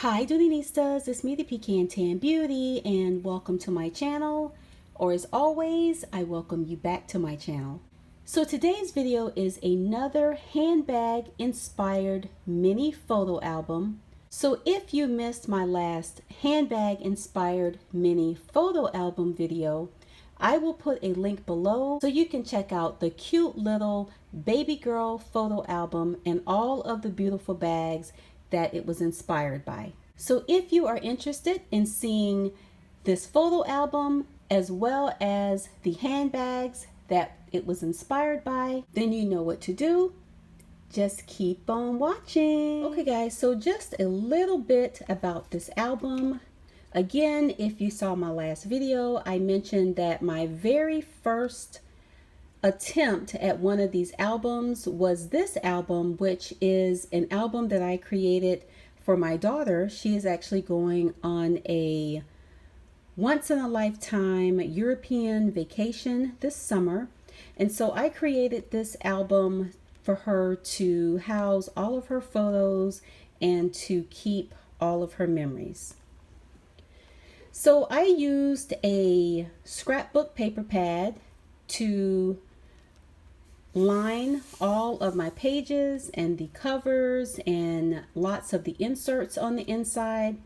Hi Doonistas, it's me the Pecan Tan Beauty and welcome to my channel, or as always, I welcome you back to my channel. So today's video is another handbag inspired mini photo album. So if you missed my last handbag inspired mini photo album video, I will put a link below so you can check out the cute little baby girl photo album and all of the beautiful bags that it was inspired by. So if you are interested in seeing this photo album as well as the handbags that it was inspired by, then you know what to do. Just keep on watching. Okay guys, so just a little bit about this album. Again, if you saw my last video, I mentioned that my very first attempt at one of these albums was this album, which is an album that I created for my daughter. She is actually going on a once-in-a-lifetime European vacation this summer. And so I created this album for her to house all of her photos and to keep all of her memories. So I used a scrapbook paper pad to line all of my pages and the covers and lots of the inserts on the inside.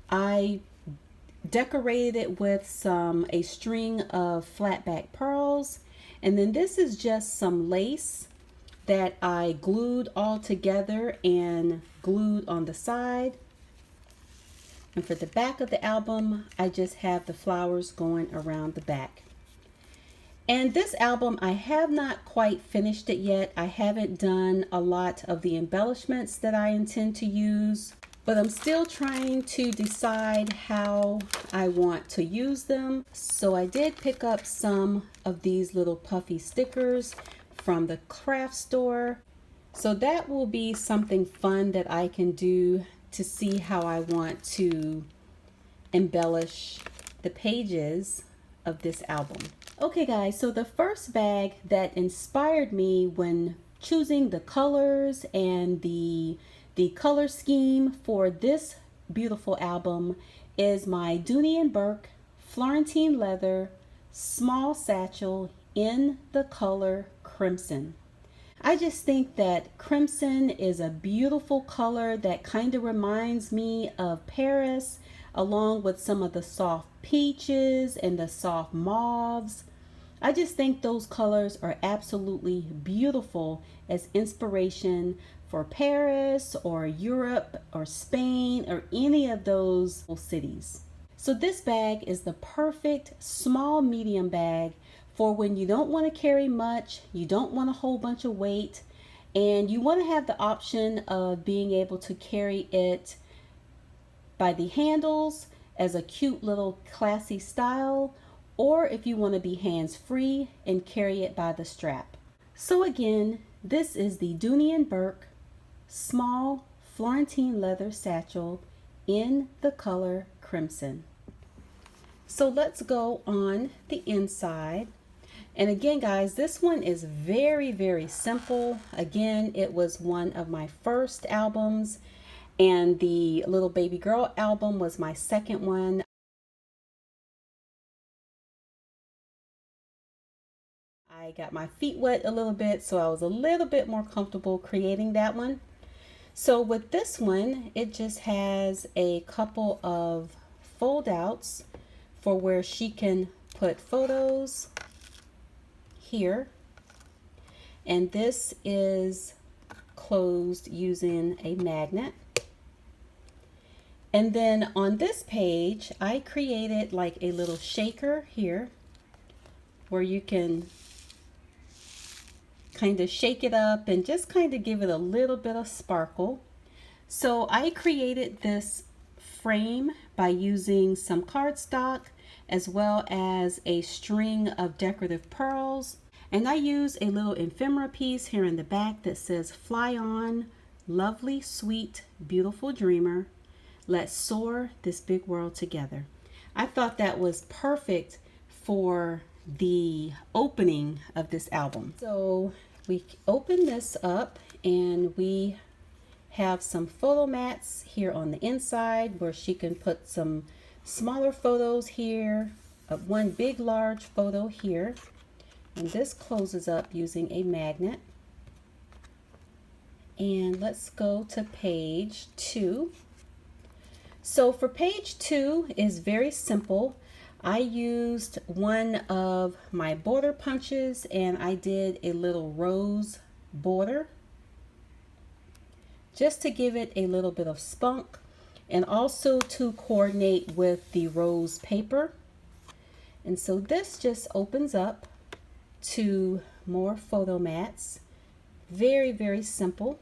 I decorated it with a string of flat back pearls, and then this is just some lace that I glued all together and glued on the side. And for the back of the album, I just have the flowers going around the back. And this album, I have not quite finished it yet. I haven't done a lot of the embellishments that I intend to use, but I'm still trying to decide how I want to use them. So I did pick up some of these little puffy stickers from the craft store. So that will be something fun that I can do to see how I want to embellish the pages of this album. Okay guys, so the first bag that inspired me when choosing the colors and the color scheme for this beautiful album is my Dooney Bourke Florentine leather small satchel in the color crimson. I just think that crimson is a beautiful color that kind of reminds me of Paris, along with some of the soft peaches and the soft mauves. I just think those colors are absolutely beautiful as inspiration for Paris or Europe or Spain or any of those cities. So this bag is the perfect small medium bag for when you don't want to carry much, you don't want a whole bunch of weight, and you want to have the option of being able to carry it by the handles as a cute little classy style, or if you want to be hands-free and carry it by the strap. So again, this is the Dooney Bourke small Florentine leather satchel in the color crimson. So let's go on the inside. And again guys, this one is very, very simple. Again, it was one of my first albums, and the little baby girl album was my second one. I got my feet wet a little bit, so I was a little bit more comfortable creating that one. So with this one, it just has a couple of fold outs for where she can put photos here, and this is closed using a magnet. And then on this page, I created like a little shaker here where you can kind of shake it up and just kind of give it a little bit of sparkle. So I created this frame by using some cardstock as well as a string of decorative pearls. And I use a little ephemera piece here in the back that says, "Fly on, lovely, sweet, beautiful dreamer. Let's soar this big world together." I thought that was perfect for the opening of this album. So we open this up and we have some photo mats here on the inside where she can put some smaller photos here, one big large photo here, and this closes up using a magnet. And let's go to page 2. So for page 2 is very simple. I used one of my border punches and I did a little rose border just to give it a little bit of spunk and also to coordinate with the rose paper. And so this just opens up to more photo mats. Very, very simple.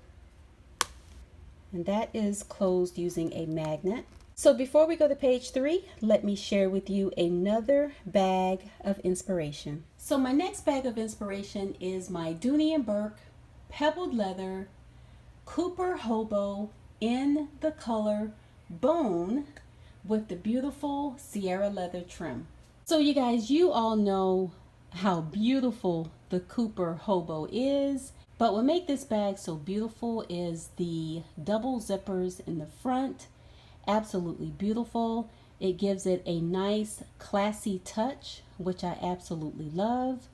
And that is closed using a magnet. So before we go to page 3, let me share with you another bag of inspiration. So my next bag of inspiration is my Dooney Bourke pebbled leather Cooper Hobo in the color Bone with the beautiful Sierra leather trim. So you guys, you all know how beautiful the Cooper Hobo is. But what makes this bag so beautiful is the double zippers in the front. Absolutely beautiful. It gives it a nice classy touch, which I absolutely love.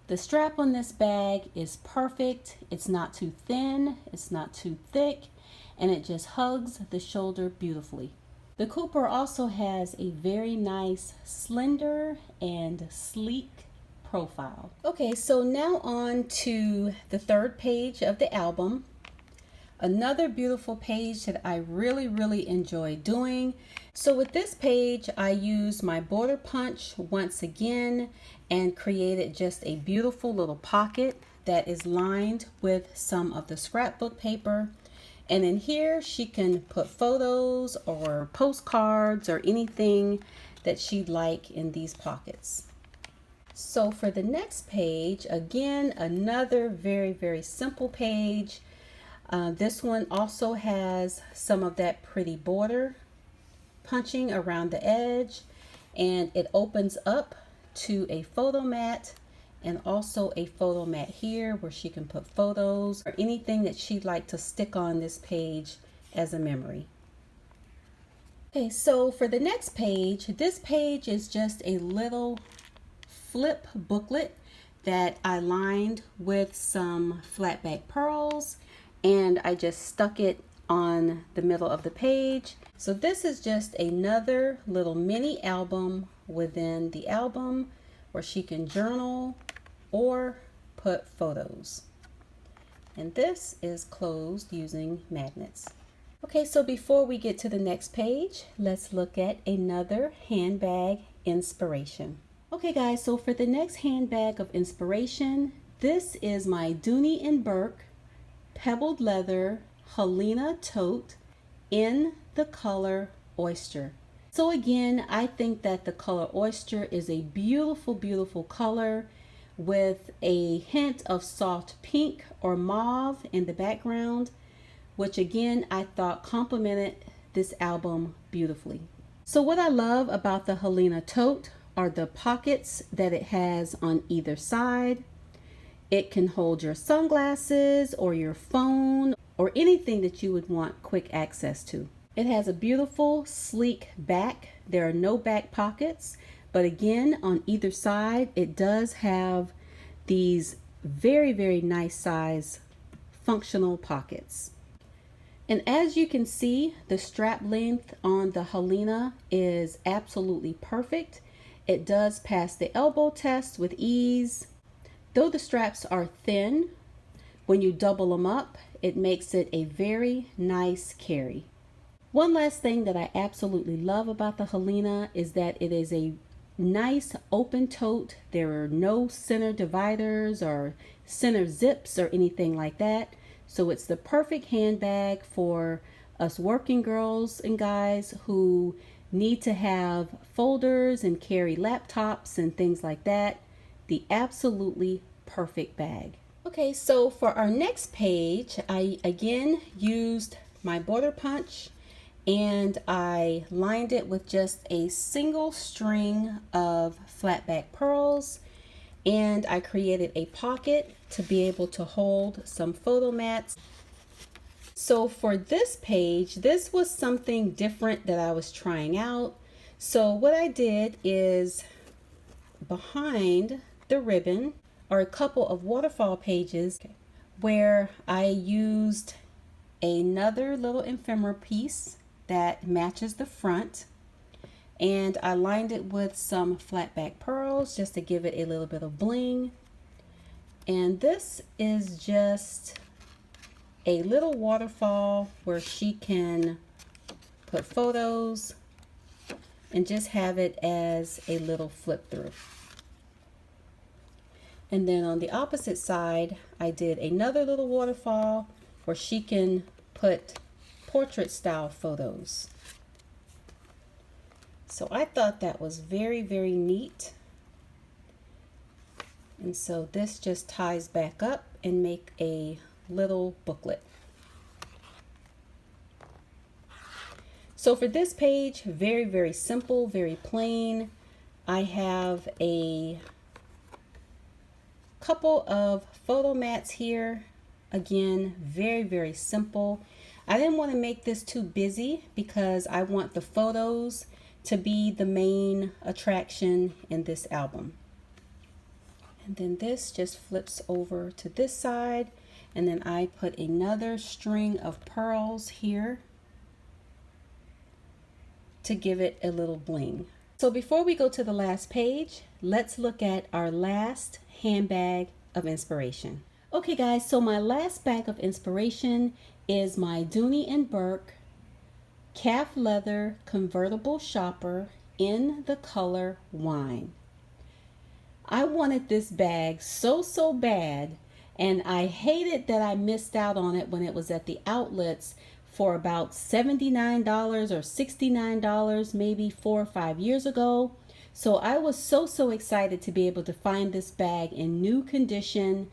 The strap on this bag is perfect. It's not too thin, it's not too thick, and it just hugs the shoulder beautifully. The Cooper also has a very nice slender and sleek profile. Okay, so now on to the third page of the album. Another beautiful page that I really enjoy doing. So with this page, I used my border punch once again and created just a beautiful little pocket that is lined with some of the scrapbook paper. And in here, she can put photos or postcards or anything that she'd like in these pockets. So for the next page, again, another very simple page. This one also has some of that pretty border punching around the edge, and it opens up to a photo mat and also a photo mat here where she can put photos or anything that she'd like to stick on this page as a memory. Okay, so for the next page, this page is just a little flip booklet that I lined with some flat back pearls, and I just stuck it on the middle of the page. So this is just another little mini album within the album where she can journal or put photos. And this is closed using magnets. Okay, so before we get to the next page, let's look at another handbag inspiration. Okay guys, so for the next handbag of inspiration, this is my Dooney Bourke pebbled leather Helena tote in the color Oyster. So again, I think that the color Oyster is a beautiful color with a hint of soft pink or mauve in the background, which again, I thought complemented this album beautifully. So what I love about the Helena tote are the pockets that it has on either side. It can hold your sunglasses or your phone or anything that you would want quick access to. It has a beautiful sleek back. There are no back pockets, but again, on either side, it does have these very nice size functional pockets. And as you can see, the strap length on the Helena is absolutely perfect. It does pass the elbow test with ease. Though the straps are thin, when you double them up, it makes it a very nice carry. One last thing that I absolutely love about the Helena is that it is a nice open tote. There are no center dividers or center zips or anything like that. So it's the perfect handbag for us working girls and guys who need to have folders and carry laptops and things like that. The absolutely perfect bag. Okay, so for our next page, I again used my border punch and I lined it with just a single string of flat back pearls, and I created a pocket to be able to hold some photo mats. So for this page, this was something different that I was trying out. So what I did is behind the ribbon are a couple of waterfall pages where I used another little ephemera piece that matches the front, and I lined it with some flat back pearls just to give it a little bit of bling. And this is just a little waterfall where she can put photos and just have it as a little flip through. And then on the opposite side, I did another little waterfall where she can put portrait style photos. So I thought that was very, very neat. And so this just ties back up and make a little booklet. So for this page, very, very simple, very plain. I have a couple of photo mats here. Again, very, very simple. I didn't want to make this too busy because I want the photos to be the main attraction in this album. And then this just flips over to this side, and then I put another string of pearls here to give it a little bling. So before we go to the last page, let's look at our last handbag of inspiration. Okay guys, so my last bag of inspiration is my Dooney Bourke calf leather convertible shopper in the color wine. I wanted this bag so bad, and I hated that I missed out on it when it was at the outlets for about $79 or $69 maybe 4 or 5 years ago. So I was so excited to be able to find this bag in new condition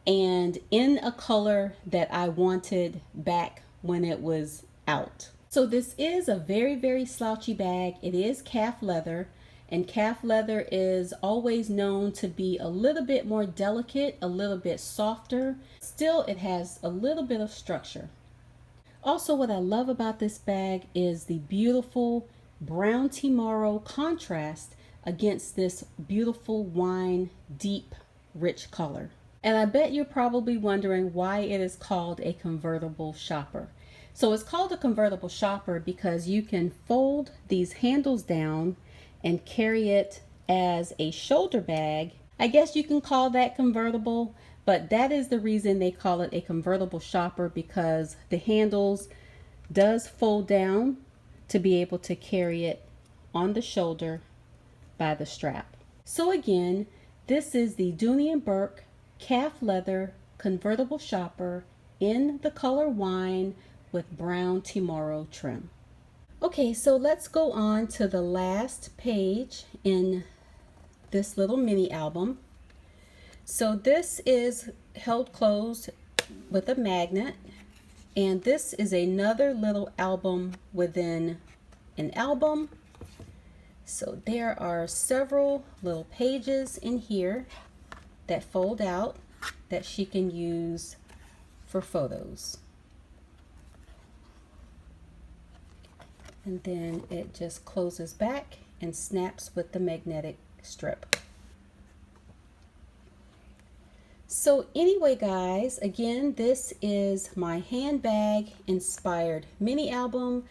and in a color that I wanted back when it was out. So this is a very slouchy bag. It is calf leather, and calf leather is always known to be a little bit more delicate, a little bit softer. Still, it has a little bit of structure. Also, what I love about this bag is the beautiful brown tomorrow contrast against this beautiful wine, deep, rich color. And I bet you're probably wondering why it is called a convertible shopper. So it's called a convertible shopper because you can fold these handles down and carry it as a shoulder bag. I guess you can call that convertible, but that is the reason they call it a convertible shopper, because the handles does fold down to be able to carry it on the shoulder by the strap. So again, this is the Dooney Bourke calf leather convertible shopper in the color wine with brown tomorrow trim. Okay, so let's go on to the last page in this little mini album. So this is held closed with a magnet, and this is another little album within an album. So there are several little pages in here that fold out that she can use for photos. And then it just closes back and snaps with the magnetic strip. So anyway guys, again, this is my handbag inspired mini album.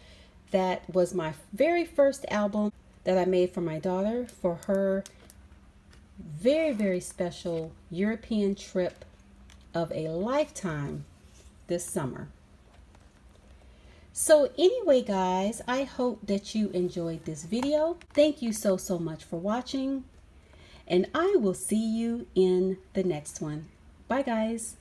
That was my very first album that I made for my daughter for her very special European trip of a lifetime this summer. So anyway guys, I hope that you enjoyed this video. Thank you so much for watching, and I will see you in the next one. Bye guys.